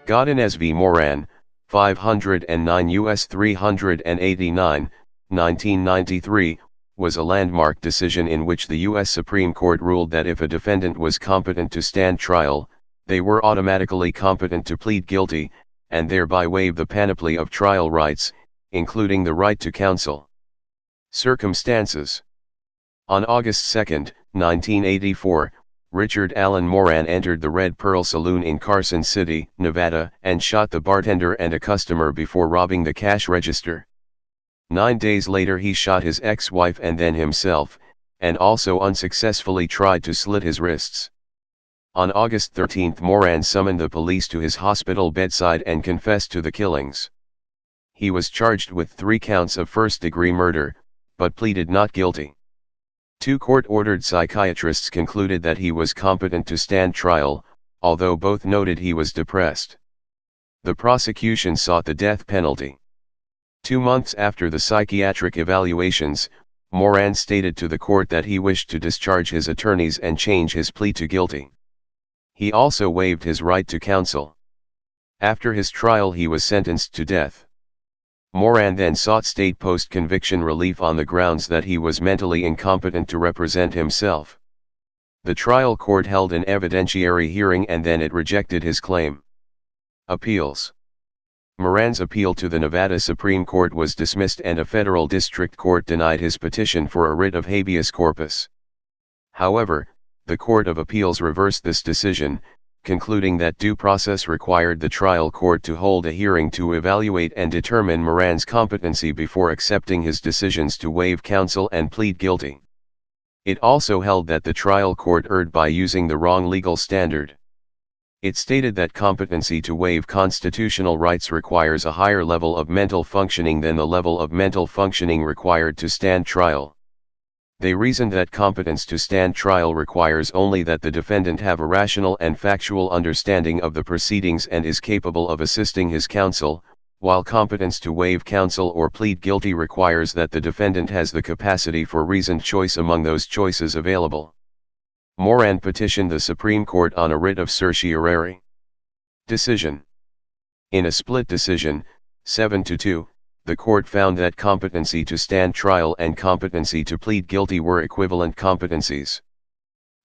Godinez v. Moran, 509 U.S. 389, 1993, was a landmark decision in which the U.S. Supreme Court ruled that if a defendant was competent to stand trial, they were automatically competent to plead guilty, and thereby waive the panoply of trial rights, including the right to counsel. Circumstances. On August 2, 1984, Richard Allen Moran entered the Red Pearl Saloon in Carson City, Nevada, and shot the bartender and a customer before robbing the cash register. 9 days later he shot his ex-wife and then himself, and also unsuccessfully tried to slit his wrists. On August 13 Moran summoned the police to his hospital bedside and confessed to the killings. He was charged with 3 counts of first-degree murder, but pleaded not guilty. 2 court-ordered psychiatrists concluded that he was competent to stand trial, although both noted he was depressed. The prosecution sought the death penalty. 2 months after the psychiatric evaluations, Moran stated to the court that he wished to discharge his attorneys and change his plea to guilty. He also waived his right to counsel. After his trial he was sentenced to death. Moran then sought state post-conviction relief on the grounds that he was mentally incompetent to represent himself. The trial court held an evidentiary hearing and then it rejected his claim. Appeals. Moran's appeal to the Nevada Supreme Court was dismissed and a federal district court denied his petition for a writ of habeas corpus. However, the Court of Appeals reversed this decision, concluding that due process required the trial court to hold a hearing to evaluate and determine Moran's competency before accepting his decisions to waive counsel and plead guilty. It also held that the trial court erred by using the wrong legal standard. It stated that competency to waive constitutional rights requires a higher level of mental functioning than the level of mental functioning required to stand trial. They reasoned that competence to stand trial requires only that the defendant have a rational and factual understanding of the proceedings and is capable of assisting his counsel, while competence to waive counsel or plead guilty requires that the defendant has the capacity for reasoned choice among those choices available. Moran petitioned the Supreme Court on a writ of certiorari. Decision. In a split decision, 7-2, the court found that competency to stand trial and competency to plead guilty were equivalent competencies.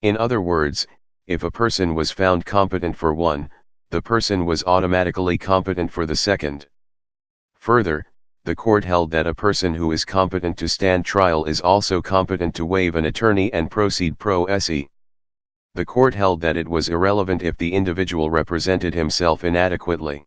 In other words, if a person was found competent for one, the person was automatically competent for the second. Further, the court held that a person who is competent to stand trial is also competent to waive an attorney and proceed pro se. The court held that it was irrelevant if the individual represented himself inadequately.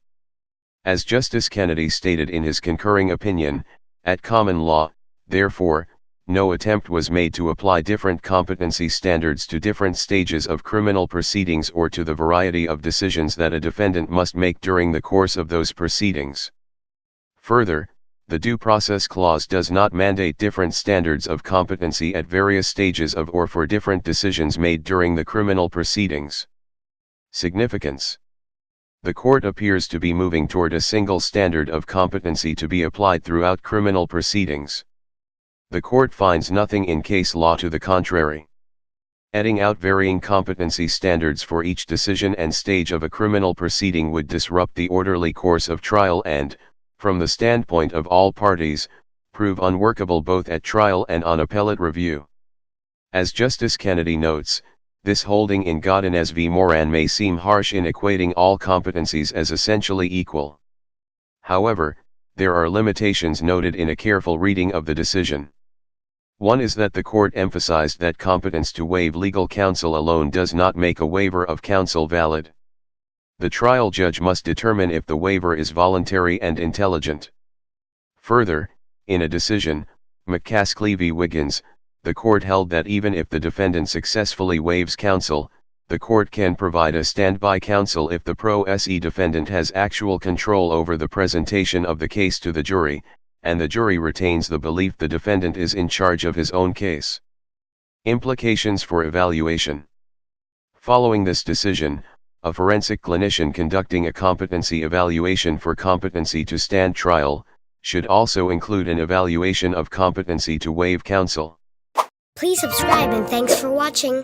As Justice Kennedy stated in his concurring opinion, at common law, therefore, no attempt was made to apply different competency standards to different stages of criminal proceedings or to the variety of decisions that a defendant must make during the course of those proceedings. Further, the Due Process Clause does not mandate different standards of competency at various stages of or for different decisions made during the criminal proceedings. Significance. The court appears to be moving toward a single standard of competency to be applied throughout criminal proceedings. The court finds nothing in case law to the contrary. Adding out varying competency standards for each decision and stage of a criminal proceeding would disrupt the orderly course of trial and, from the standpoint of all parties, prove unworkable both at trial and on appellate review. As Justice Kennedy notes, this holding in Godinez v. Moran may seem harsh in equating all competencies as essentially equal. However, there are limitations noted in a careful reading of the decision. One is that the court emphasized that competence to waive legal counsel alone does not make a waiver of counsel valid. The trial judge must determine if the waiver is voluntary and intelligent. Further, in a decision, McCaskey v. Wiggins, the court held that even if the defendant successfully waives counsel, the court can provide a standby counsel if the pro se defendant has actual control over the presentation of the case to the jury, and the jury retains the belief the defendant is in charge of his own case. Implications for evaluation. Following this decision, a forensic clinician conducting a competency evaluation for competency to stand trial, should also include an evaluation of competency to waive counsel. Please subscribe and thanks for watching.